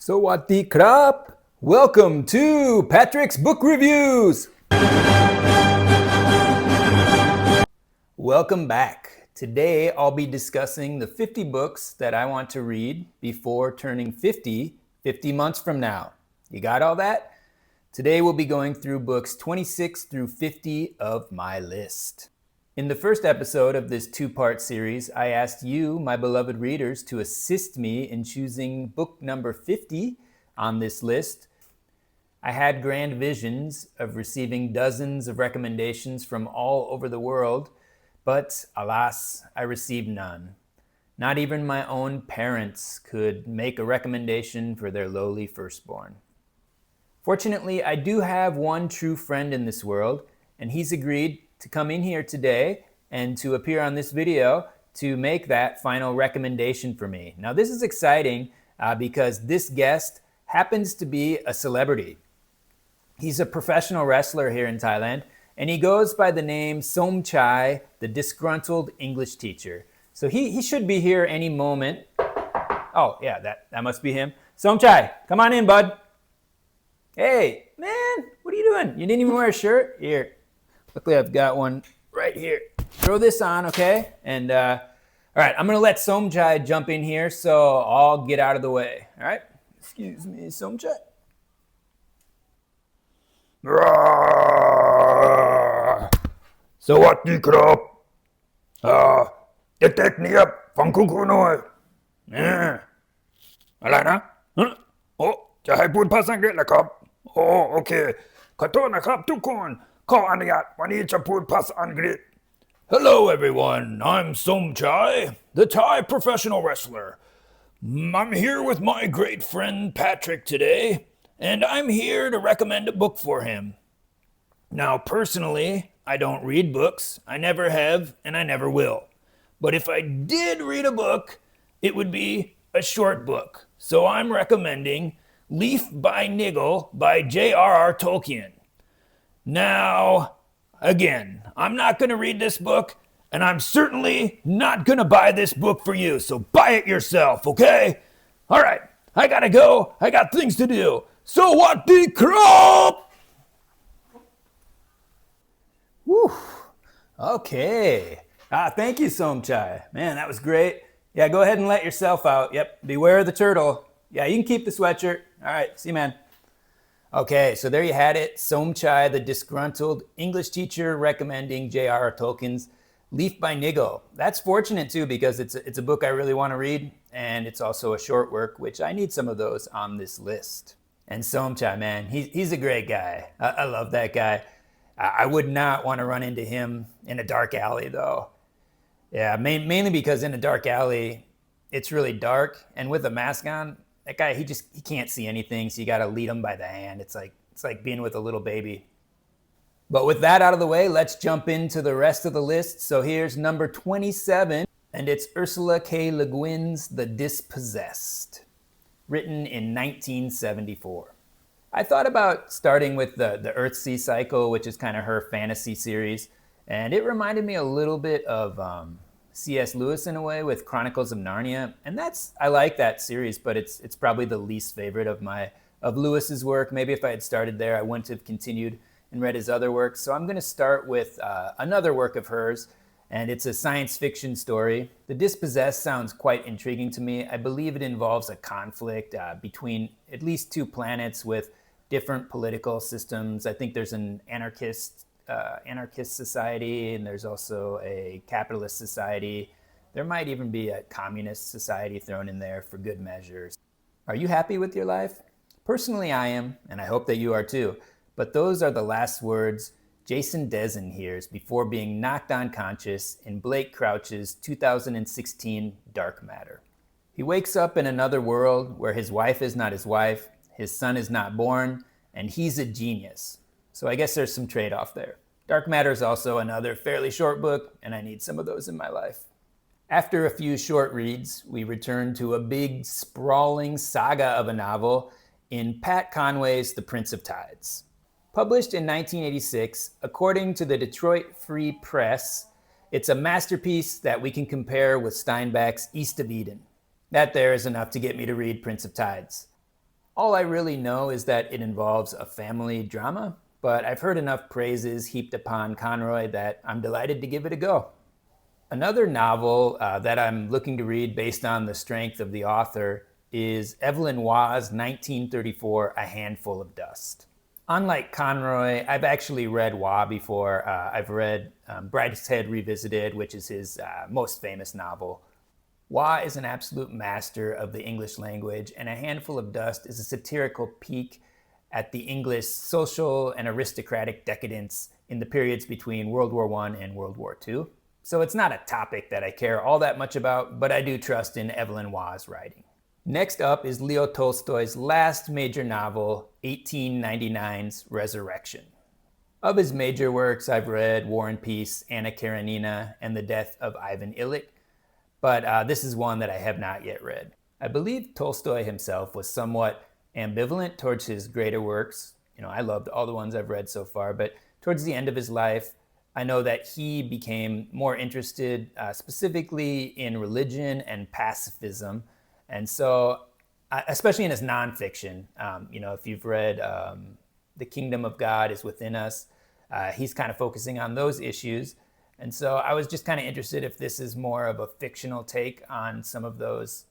Sawadee krap! Welcome to Patrick's Book Reviews! Welcome back. Today I'll be discussing the 50 books that I want to read before turning 50 months from now. You got all that? Today we'll be going through books 26 through 50 of my list. In the first episode of this two-part series, I asked you, my beloved readers, to assist me in choosing book number 50 on this list. I had grand visions of receiving dozens of recommendations from all over the world, but alas, I received none. Not even my own parents could make a recommendation for their lowly firstborn. Fortunately, I do have one true friend in this world, and he's agreed to come in here today and to appear on this video to make that final recommendation for me. Now this is exciting because this guest happens to be a celebrity. He's a professional wrestler here in Thailand, and he goes by the name Somchai, the disgruntled English teacher. So he should be here any moment. Oh yeah, that must be him. Somchai, come on in, bud. Hey, man, what are you doing? You didn't even wear a shirt? Here. Luckily, I've got one right here. Throw this on, okay? And, all right, I'm going to let Somchai jump in here, so I'll get out of the way. All right? Excuse me, Somchai. Sawadee krap เด็กๆเนี่ยฟังคุณครูหน่อยอะไรนะโอ้จะให้พูดภาษาอังกฤษเหรอครับโอ้โอเคขอโทษนะครับทุกคนขออนุญาตวันนี้จะพูดภาษาอังกฤษ Hello everyone, I'm Somchai, the Thai professional wrestler. I'm here with my great friend Patrick today, and I'm here to recommend a book for him. Now personally, I don't read books, I never have, and I never will. But if I did read a book, it would be a short book. So I'm recommending Leaf by Niggle by J.R.R. Tolkien. Now, again, I'm not going to read this book, and I'm certainly not going to buy this book for you, so buy it yourself, okay? All right, I gotta go. I got things to do. Sawadee krap! Whew. Okay. Thank you, Somchai. Man, that was great. Yeah, go ahead and let yourself out. Yep, beware of the turtle. Yeah, you can keep the sweatshirt. All right, see you, man. Okay, so there you had it. Somchai, the disgruntled English teacher, recommending J.R.R. Tolkien's Leaf by Niggle. That's fortunate, too, because it's a book I really want to read, and it's also a short work, which I need some of those on this list. And Somchai, man, he's a great guy. I love that guy. I would not want to run into him in a dark alley, though. Yeah, mainly because in a dark alley, it's really dark, and with a mask on, that guy, he can't see anything, so you got to lead him by the hand. It's like being with a little baby. But with that out of the way, let's jump into the rest of the list. So here's number 27, and it's Ursula K. Le Guin's The Dispossessed, written in 1974. I thought about starting with the Earthsea cycle, which is kind of her fantasy series, and it reminded me a little bit of C.S. Lewis in a way with Chronicles of Narnia, and I like that series, but it's probably the least favorite of Lewis's work. Maybe if I had started there, I wouldn't have continued and read his other works. So I'm going to start with another work of hers, and it's a science fiction story. The Dispossessed sounds quite intriguing to me. I believe it involves a conflict between at least two planets with different political systems. I think there's an anarchist society, and there's also a capitalist society. There might even be a communist society thrown in there for good measures. Are you happy with your life? Personally, I am, and I hope that you are too. But those are the last words Jason Dezen hears before being knocked unconscious in Blake Crouch's 2016 Dark Matter. He wakes up in another world where his wife is not his wife, his son is not born, and he's a genius. So I guess there's some trade-off there. Dark Matter is also another fairly short book, and I need some of those in my life. After a few short reads, we return to a big, sprawling saga of a novel in Pat Conway's The Prince of Tides. Published in 1986, according to the Detroit Free Press, it's a masterpiece that we can compare with Steinbeck's East of Eden. That there is enough to get me to read Prince of Tides. All I really know is that it involves a family drama, but I've heard enough praises heaped upon Conroy that I'm delighted to give it a go. Another novel that I'm looking to read based on the strength of the author is Evelyn Waugh's 1934 A Handful of Dust. Unlike Conroy, I've actually read Waugh before. I've read Brideshead Revisited, which is his most famous novel. Waugh is an absolute master of the English language, and A Handful of Dust is a satirical peek at the English social and aristocratic decadence in the periods between World War I and World War II. So it's not a topic that I care all that much about, but I do trust in Evelyn Waugh's writing. Next up is Leo Tolstoy's last major novel, 1899's Resurrection. Of his major works, I've read War and Peace, Anna Karenina, and The Death of Ivan Illich, but this is one that I have not yet read. I believe Tolstoy himself was somewhat ambivalent towards his greater works. I loved all the ones I've read so far, but towards the end of his life, I know that he became more interested specifically in religion and pacifism. And so, especially in his nonfiction, if you've read The Kingdom of God is Within Us, he's kind of focusing on those issues. And so I was just kind of interested if this is more of a fictional take on some of those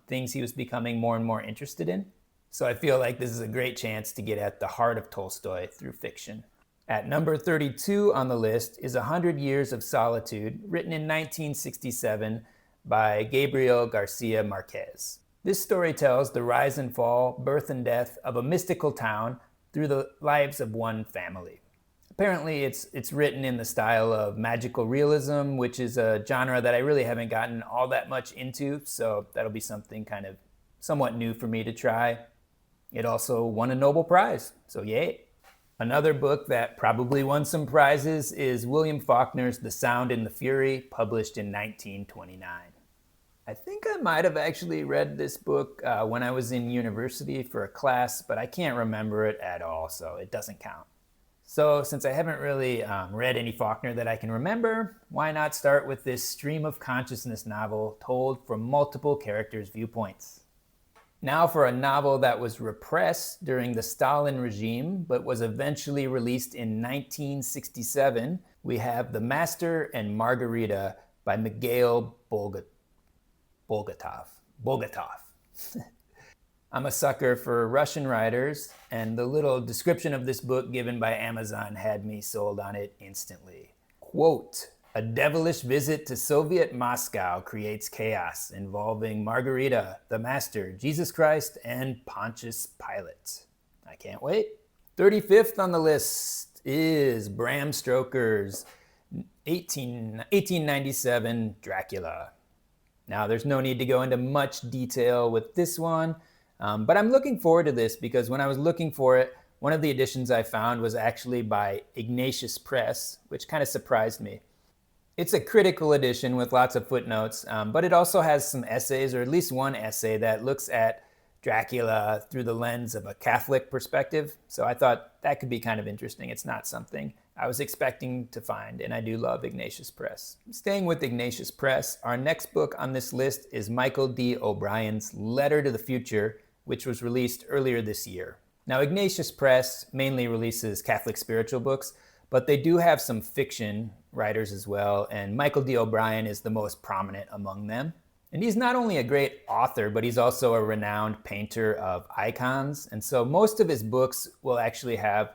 things he was becoming more and more interested in. So I feel like this is a great chance to get at the heart of Tolstoy through fiction. At number 32 on the list is 100 Years of Solitude, written in 1967 by Gabriel Garcia Marquez. This story tells the rise and fall, birth and death of a mystical town through the lives of one family. Apparently, it's written in the style of magical realism, which is a genre that I really haven't gotten all that much into, so that'll be something kind of somewhat new for me to try. It also won a Nobel Prize, so yay. Another book that probably won some prizes is William Faulkner's The Sound and the Fury, published in 1929. I think I might have actually read this book when I was in university for a class, but I can't remember it at all, so it doesn't count. So since I haven't really read any Faulkner that I can remember, why not start with this stream of consciousness novel told from multiple characters' viewpoints? Now for a novel that was repressed during the Stalin regime, but was eventually released in 1967, we have The Master and Margarita by Mikhail Bulgakov. I'm a sucker for Russian writers, and the little description of this book given by Amazon had me sold on it instantly. Quote, "A devilish visit to Soviet Moscow creates chaos involving Margarita, the Master, Jesus Christ, and Pontius Pilate." I can't wait. 35th on the list is Bram Stoker's 1897 Dracula. Now, there's no need to go into much detail with this one, but I'm looking forward to this because when I was looking for it, one of the editions I found was actually by Ignatius Press, which kind of surprised me. It's a critical edition with lots of footnotes, but it also has some essays, or at least one essay that looks at Dracula through the lens of a Catholic perspective. So I thought that could be kind of interesting. It's not something I was expecting to find, and I do love Ignatius Press. Staying with Ignatius Press, our next book on this list is Michael D. O'Brien's Letter to the Future, which was released earlier this year. Now, Ignatius Press mainly releases Catholic spiritual books, but they do have some fiction writers as well, and Michael D. O'Brien is the most prominent among them. And he's not only a great author, but he's also a renowned painter of icons. And so most of his books will actually have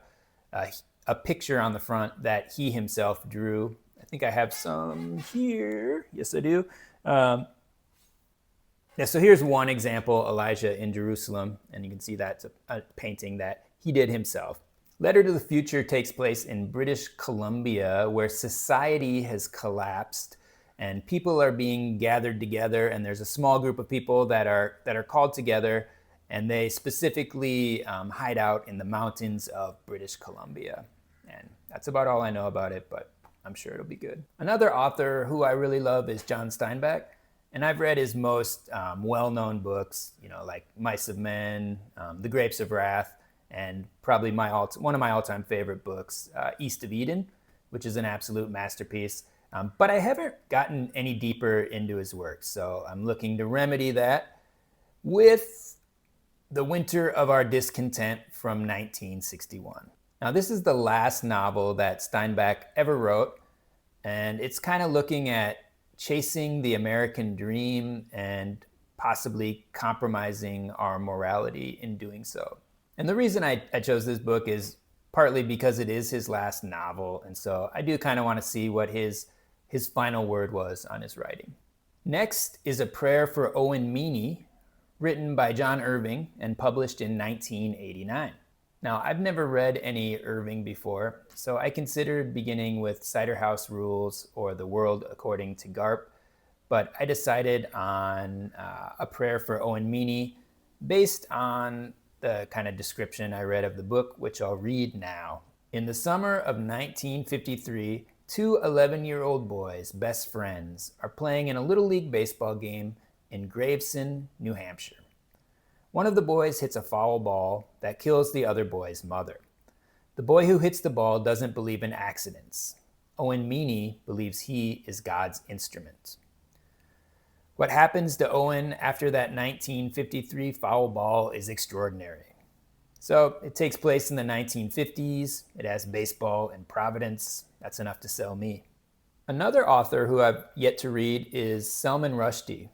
a picture on the front that he himself drew. I think I have some here. Yes, I do. So here's one example, Elijah in Jerusalem, and you can see that's a painting that he did himself. Letter to the Future takes place in British Columbia, where society has collapsed and people are being gathered together, and there's a small group of people that are called together, and they specifically hide out in the mountains of British Columbia. And that's about all I know about it, but I'm sure it'll be good. Another author who I really love is John Steinbeck, and I've read his most well-known books, like Mice of Men, The Grapes of Wrath, and probably one of my all-time favorite books, East of Eden, which is an absolute masterpiece. But I haven't gotten any deeper into his work, so I'm looking to remedy that with The Winter of Our Discontent from 1961. Now, this is the last novel that Steinbeck ever wrote, and it's kind of looking at chasing the American dream and possibly compromising our morality in doing so. And the reason I chose this book is partly because it is his last novel, and so I do kind of want to see what his final word was on his writing. Next is A Prayer for Owen Meany, written by John Irving and published in 1989. Now, I've never read any Irving before, so I considered beginning with Cider House Rules or The World According to Garp, but I decided on A Prayer for Owen Meany based on the kind of description I read of the book, which I'll read now. In the summer of 1953, two 11-year-old boys, best friends, are playing in a Little League baseball game in Gravesend, New Hampshire. One of the boys hits a foul ball that kills the other boy's mother. The boy who hits the ball doesn't believe in accidents. Owen Meany believes he is God's instrument. What happens to Owen after that 1953 foul ball is extraordinary. So it takes place in the 1950s. It has baseball in Providence. That's enough to sell me. Another author who I've yet to read is Salman Rushdie.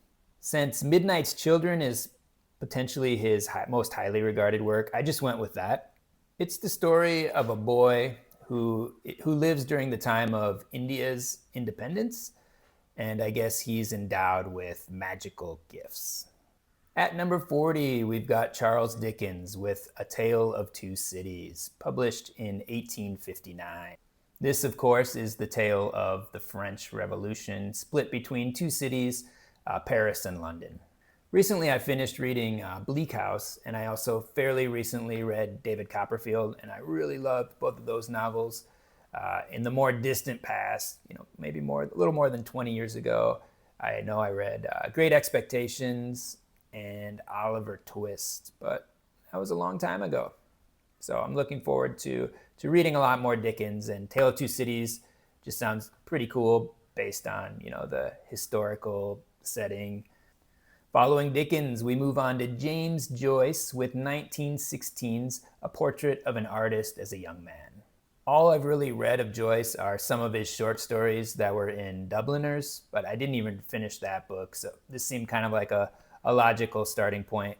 Since Midnight's Children is potentially his most highly regarded work, I just went with that. It's the story of a boy who lives during the time of India's independence, and I guess he's endowed with magical gifts. At number 40, we've got Charles Dickens with A Tale of Two Cities, published in 1859. This, of course, is the tale of the French Revolution, split between two cities, Paris and London. Recently, I finished reading Bleak House, and I also fairly recently read David Copperfield, and I really loved both of those novels. In the more distant past, maybe a little more than 20 years ago, I know I read Great Expectations and Oliver Twist, but that was a long time ago. So I'm looking forward to reading a lot more Dickens, and Tale of Two Cities just sounds pretty cool based on, the historical setting. Following Dickens, we move on to James Joyce with 1916's A Portrait of an Artist as a Young Man. All I've really read of Joyce are some of his short stories that were in Dubliners, but I didn't even finish that book, so this seemed kind of like a logical starting point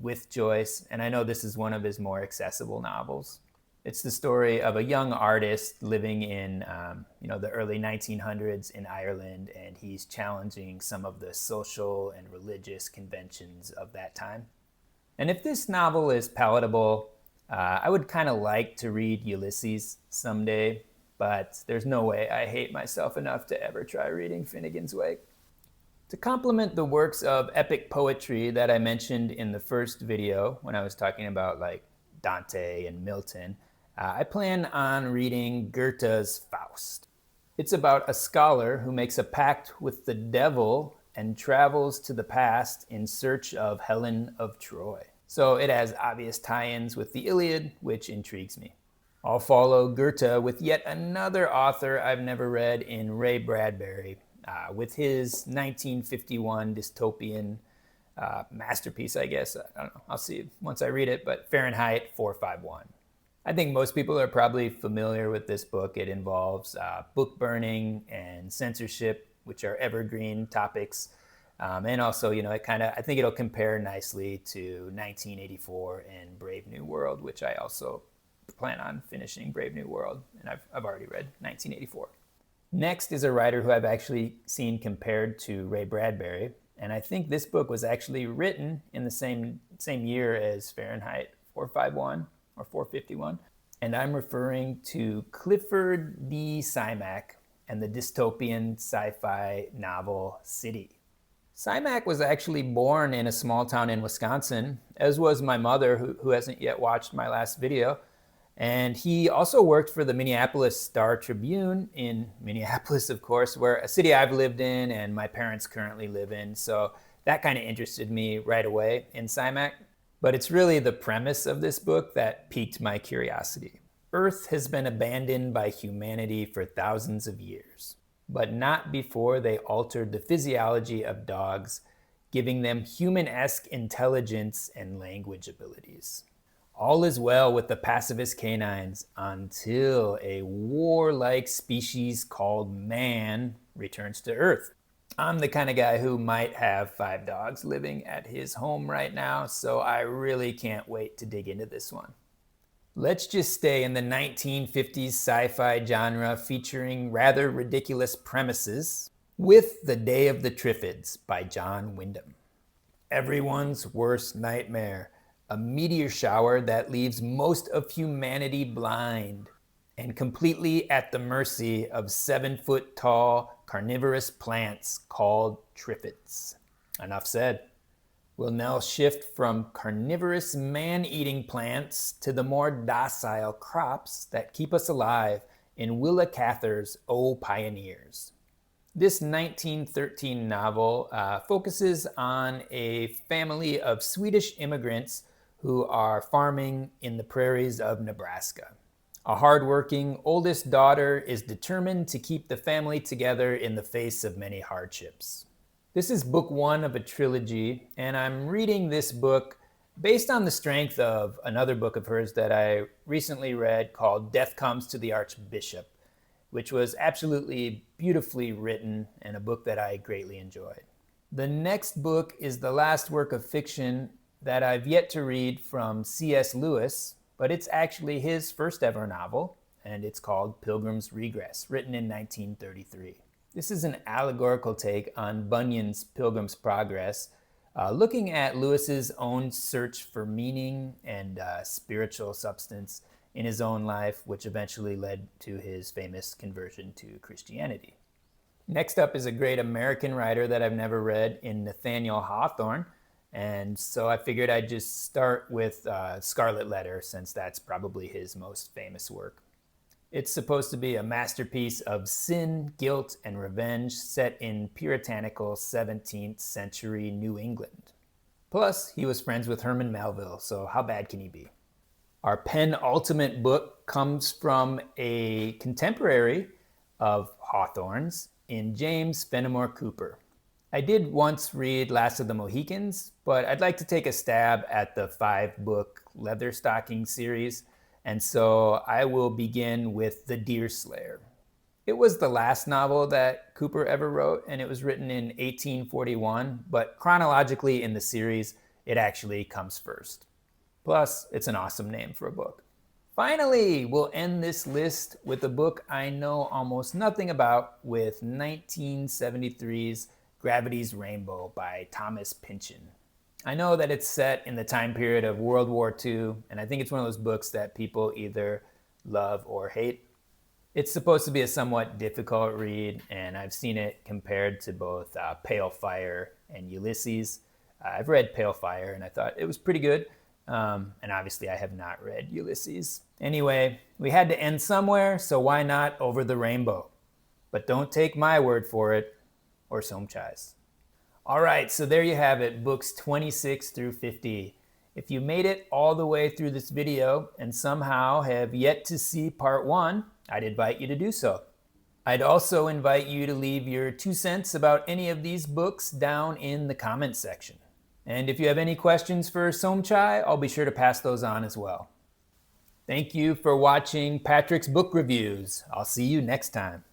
with Joyce, and I know this is one of his more accessible novels. It's the story of a young artist living in the early 1900s in Ireland, and he's challenging some of the social and religious conventions of that time. And if this novel is palatable, I would kind of like to read Ulysses someday, but there's no way I hate myself enough to ever try reading Finnegan's Wake. To complement the works of epic poetry that I mentioned in the first video when I was talking about like Dante and Milton, I plan on reading Goethe's Faust. It's about a scholar who makes a pact with the devil and travels to the past in search of Helen of Troy. So it has obvious tie-ins with the Iliad, which intrigues me. I'll follow Goethe with yet another author I've never read in Ray Bradbury, with his 1951 dystopian masterpiece, I guess. I don't know, I'll see once I read it, but Fahrenheit 451. I think most people are probably familiar with this book. It involves book burning and censorship, which are evergreen topics. And also, I think it'll compare nicely to 1984 and Brave New World, which I also plan on finishing Brave New World, and I've already read 1984. Next is a writer who I've actually seen compared to Ray Bradbury, and I think this book was actually written in the same year as Fahrenheit 451 or 451, and I'm referring to Clifford D. Simak and the dystopian sci-fi novel City. Simak was actually born in a small town in Wisconsin, as was my mother, who hasn't yet watched my last video. And he also worked for the Minneapolis Star-Tribune in Minneapolis, of course, where a city I've lived in and my parents currently live in. So that kind of interested me right away in Simak. But it's really the premise of this book that piqued my curiosity. Earth has been abandoned by humanity for thousands of years, but not before they altered the physiology of dogs, giving them human-esque intelligence and language abilities. All is well with the pacifist canines until a warlike species called man returns to Earth. I'm the kind of guy who might have 5 dogs living at his home right now, so I really can't wait to dig into this one. Let's just stay in the 1950s sci-fi genre featuring rather ridiculous premises with The Day of the Triffids by John Wyndham. Everyone's worst nightmare, a meteor shower that leaves most of humanity blind and completely at the mercy of 7-foot-tall carnivorous plants called triffids. Enough said. We'll now shift from carnivorous man-eating plants to the more docile crops that keep us alive in Willa Cather's O Pioneers. This 1913 novel focuses on a family of Swedish immigrants who are farming in the prairies of Nebraska. A hardworking oldest daughter is determined to keep the family together in the face of many hardships. This is book 1 of a trilogy, and I'm reading this book based on the strength of another book of hers that I recently read called Death Comes to the Archbishop, which was absolutely beautifully written and a book that I greatly enjoyed. The next book is the last work of fiction that I've yet to read from C.S. Lewis, but it's actually his first ever novel, and it's called Pilgrim's Regress, written in 1933. This is an allegorical take on Bunyan's Pilgrim's Progress, looking at Lewis's own search for meaning and spiritual substance in his own life, which eventually led to his famous conversion to Christianity. Next up is a great American writer that I've never read in Nathaniel Hawthorne, and so I figured I'd just start with Scarlet Letter, since that's probably his most famous work. It's supposed to be a masterpiece of sin, guilt, and revenge set in puritanical 17th century New England. Plus, he was friends with Herman Melville, so how bad can he be? Our penultimate book comes from a contemporary of Hawthorne's in James Fenimore Cooper. I did once read Last of the Mohicans, but I'd like to take a stab at the 5-book Leatherstocking series, and so I will begin with The Deerslayer. It was the last novel that Cooper ever wrote, and it was written in 1841, but chronologically in the series, it actually comes first. Plus, it's an awesome name for a book. Finally, we'll end this list with a book I know almost nothing about, with 1973's Gravity's Rainbow by Thomas Pynchon. I know that it's set in the time period of World War II, and I think it's one of those books that people either love or hate. It's supposed to be a somewhat difficult read, and I've seen it compared to both Pale Fire and Ulysses. I've read Pale Fire, and I thought it was pretty good. And obviously I have not read Ulysses. Anyway, we had to end somewhere, so why not Over the Rainbow? But don't take my word for it, or Somchai's. All right, so there you have it, books 26 through 50. If you made it all the way through this video and somehow have yet to see part 1, I'd invite you to do so. I'd also invite you to leave your 2 cents about any of these books down in the comments section. And if you have any questions for Somchai, I'll be sure to pass those on as well. Thank you for watching Patrick's Book Reviews. I'll see you next time.